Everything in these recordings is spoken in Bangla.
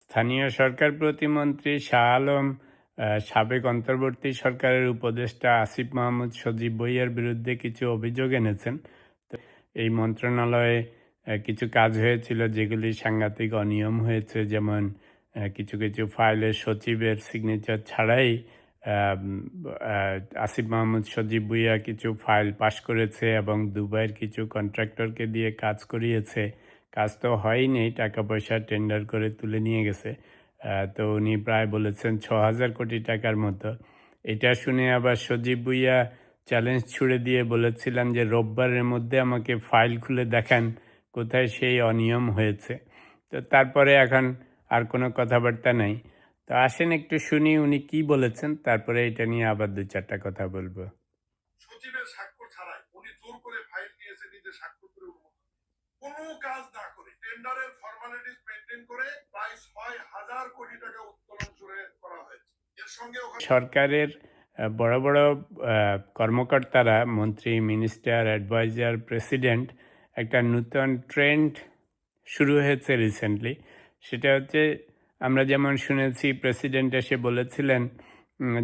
স্থানীয় সরকার প্রতিমন্ত্রী শাহ আলম সাবেক অন্তর্বর্তী সরকারের উপদেষ্টা আসিফ মাহমুদ সজীব ভুঁইয়ার বিরুদ্ধে কিছু অভিযোগ এনেছেন। তো এই মন্ত্রণালয়ে কিছু কাজ হয়েছিল যেগুলি সাংঘাতিক অনিয়ম হয়েছে, যেমন কিছু কিছু ফাইলের সচিবের সিগনেচার ছাড়াই আম, আসিফ মাহমুদ সজীব ভুঁইয়া কিছু ফাইল পাশ করেছে এবং দুবাইয়ের কিছু কন্ট্রাক্টরকে দিয়ে কাজ করিয়েছে। কাজ তো হয়নি, টাকা পয়সা টেন্ডার করে তুলে নিয়ে গেছে। তো উনি প্রায় বলেছেন ৬,০০০ কোটি টাকার মতো। এটা শুনে আবার সজীব ভুঁইয়া চ্যালেঞ্জ ছুড়ে দিয়ে বলেছিলেন যে রোববারের মধ্যে আমাকে ফাইল খুলে দেখান কোথায় সেই অনিয়ম হয়েছে। তো তারপরে এখন আর কোনো কথাবার্তা নাই। তো আসেন একটু শুনি উনি কি বলেছেন, তারপরে এটা নিয়ে আবার ২-৪টা কথা বলবো। সচিবের স্বাক্ষর ছাড়াই উনি জোর করে ফাইল নিয়েছে, নিজে স্বাক্ষর করে কোনো কাজ না করে টেন্ডারের ফর্মালিটিস মেনটেন করে প্রায় ৬,০০০ কোটি টাকা উত্তোলন করা হয়েছে। এর সঙ্গে সরকারের বড় বড় কর্মকর্তারা, মন্ত্রী, মিনিস্টার, অ্যাডভাইজার, প্রেসিডেন্ট, একটা নূতন ট্রেন্ড শুরু হয়েছে রিসেন্টলি। সেটা হচ্ছে, আমরা যেমন শুনেছি প্রেসিডেন্ট এসে বলেছিলেন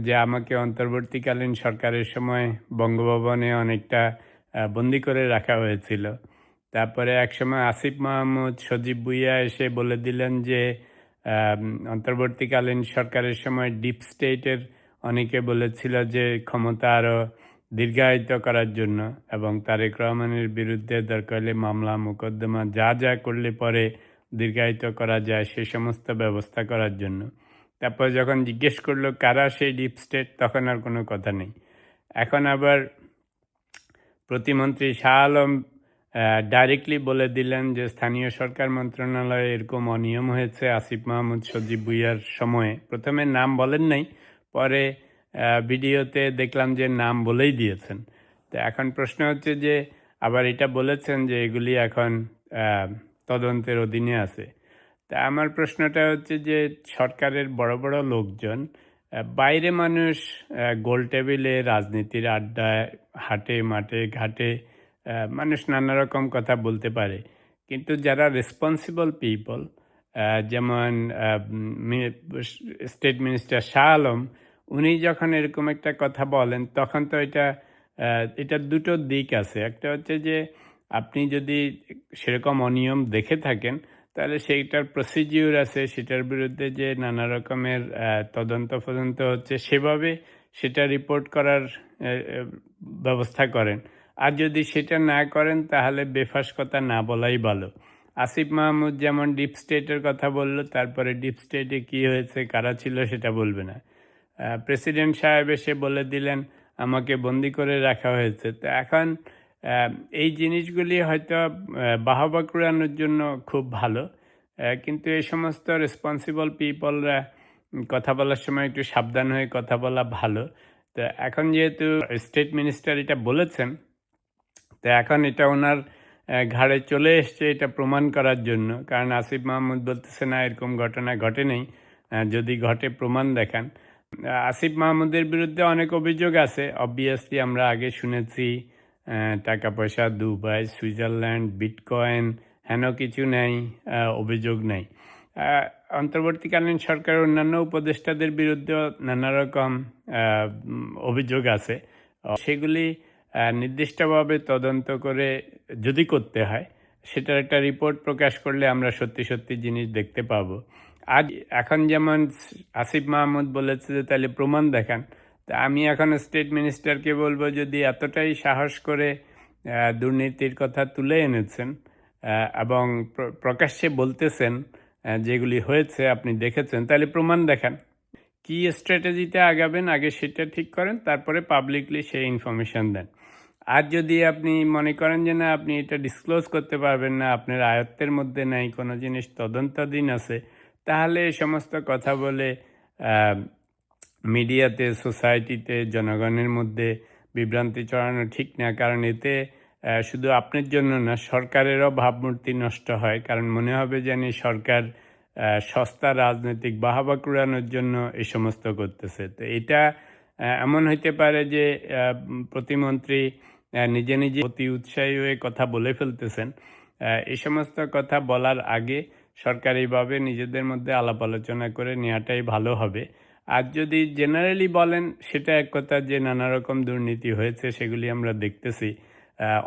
যে আমাকে অন্তর্বর্তীকালীন সরকারের সময় বঙ্গভবনে অনেকটা বন্দি করে রাখা হয়েছিল। তারপরে একসময় আসিফ মাহমুদ সজীব ভুঁইয়া এসে বলে দিলেন যে আম, অন্তর্বর্তীকালীন সরকারের সময় ডিপ স্টেটের অনেকে বলেছিল যে ক্ষমতা আরও দীর্ঘায়িত করার জন্য এবং তারেক রহমানের বিরুদ্ধে দরকার হলে মামলা মোকদ্দমা যা যা করলে পরে দীর্ঘায়িত করা যায় সে সমস্ত ব্যবস্থা করার জন্য। তারপর যখন জিজ্ঞেস করলো কারা সেই ডিপ স্টেট, তখন আর কোনো কথা নেই। এখন আবার প্রতিমন্ত্রী শাহ আলম ডাইরেক্টলি বলে দিলেন যে স্থানীয় সরকার মন্ত্রণালয়ে এরকম অনিয়ম হয়েছে আসিফ মাহমুদ সজীব ভুঁইয়ার সময়ে। প্রথমে নাম বলেন নাই, পরে ভিডিওতে দেখলাম যে নাম বলেই দিয়েছেন। তো এখন প্রশ্ন হচ্ছে যে আবার এটা বলেছেন যে এগুলি এখন তদন্তের অধীনে আছে। তা আমার প্রশ্নটা হচ্ছে যে সরকারের বড় বড় লোকজন, বাইরে মানুষ গোল টেবিলে রাজনীতির আড্ডায় হাটে মাঠে ঘাটে মানুষ নানা রকম কথা বলতে পারে, কিন্তু যারা রেসপন্সিবল পিপল, যেমন স্টেট মিনিস্টার শাহ আলম, উনি যখন এরকম একটা কথা বলেন তখন তো এটা দুটো দিক আছে। একটা হচ্ছে যে আপনি যদি সেরকম অনিয়ম দেখে থাকেন তাহলে সেইটার প্রসিডিউর আছে, সেটার বিরুদ্ধে যে নানা রকমের তদন্ত হচ্ছে সেভাবে সেটা রিপোর্ট করার ব্যবস্থা করেন। আর যদি সেটা না করেন তাহলে বেফাস কথা না বলাই ভালো। আসিফ মাহমুদ যেমন ডিপ স্টেটের কথা বলল, তারপরে ডিপ স্টেটে কী হয়েছে কারা ছিল সেটা বলবে না। প্রেসিডেন্ট সাহেব এসে বলে দিলেন আমাকে বন্দি করে রাখা হয়েছে। তো এখন এই জিনিসগুলি হয়তো বাহবা কুড়ানোর জন্য খুব ভালো, কিন্তু এই সমস্ত রেসপন্সিবল পিপলরা কথা বলার সময় একটু সাবধান হয়ে কথা বলা ভালো। তো এখন যেহেতু স্টেট মিনিস্টার এটা বলেছেন, তো এখন এটা ওনার ঘাড়ে চলে এসছে এটা প্রমাণ করার জন্য। কারণ আসিফ মাহমুদ বলতেছে না এরকম ঘটনা ঘটে নেই, যদি ঘটে প্রমাণ দেখান। আসিফ মাহমুদের বিরুদ্ধে অনেক অভিযোগ আছে, অবভিয়াসলি আমরা আগে শুনেছি টাকা পয়সা দুবাই, সুইজারল্যান্ড, বিটকয়েন, হেন কিছু নেই, অভিযোগ নেই। অন্তর্বর্তীকালীন সরকারের অন্যান্য উপদেষ্টাদের বিরুদ্ধেও নানা রকম অভিযোগ আছে। সেগুলি নির্দিষ্টভাবে তদন্ত করে যদি করতে হয়, সেটার একটা রিপোর্ট প্রকাশ করলে আমরা সত্যি সত্যি জিনিস দেখতে পাবো। আজ এখন যেমন আসিফ মাহমুদ বলেছে যে তাহলে প্রমাণ দেখান, তা আমি এখন স্টেট মিনিস্টারকে বলবো যদি এতটাই সাহস করে দুর্নীতির কথা তুলে এনেছেন এবং প্রকাশ্যে বলতেছেন যেগুলি হয়েছে আপনি দেখেছেন, তাহলে প্রমাণ দেখান। কি স্ট্র্যাটেজিতে আগাবেন আগে সেটা ঠিক করেন, তারপরে পাবলিকলি সেই ইনফরমেশান দেন। আর যদি আপনি মনে করেন যে না আপনি এটা ডিসক্লোজ করতে পারবেন না, আপনার আয়ত্তের মধ্যে নাই, কোনো জিনিস তদন্তাধীন আছে, তাহলে এই সমস্ত কথা বলে মিডিয়াতে, সোসাইটিতে, জনগণের মধ্যে বিভ্রান্তি ছড়ানো ঠিক না। কারণ এতে শুধু আপনার জন্য না, সরকারেরও ভাবমূর্তি নষ্ট হয়। কারণ মনে হবে যেন সরকার সস্তা রাজনৈতিক বাহাবা কুড়ানোর জন্য এই সমস্ত করতেছে। তো এটা এমন হইতে পারে যে প্রতিমন্ত্রী নিজে নিজে অতি উৎসাহী হয়ে কথা বলে ফেলতেছেন। এই সমস্ত কথা বলার আগে সরকারিভাবে নিজেদের মধ্যে আলাপ আলোচনা করে নেওয়াটাই ভালো হবে। আর যদি জেনারেলি বলেন সেটা এক কথা যে নানা রকম দুর্নীতি হয়েছে সেগুলি আমরা দেখতেছি,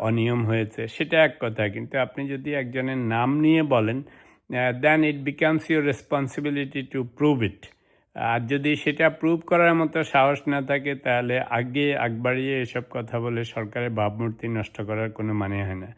অনিয়ম হয়েছে সেটা এক কথা। কিন্তু আপনি যদি একজনের নাম নিয়ে বলেন, then it becomes your responsibility to prove it. আর যদি সেটা প্রুভ করার মতো সাহস না থাকে তাহলে আগ বাড়িয়ে এসব কথা বলে সরকারের ভাবমূর্তি নষ্ট করার কোনো মানে হয় না।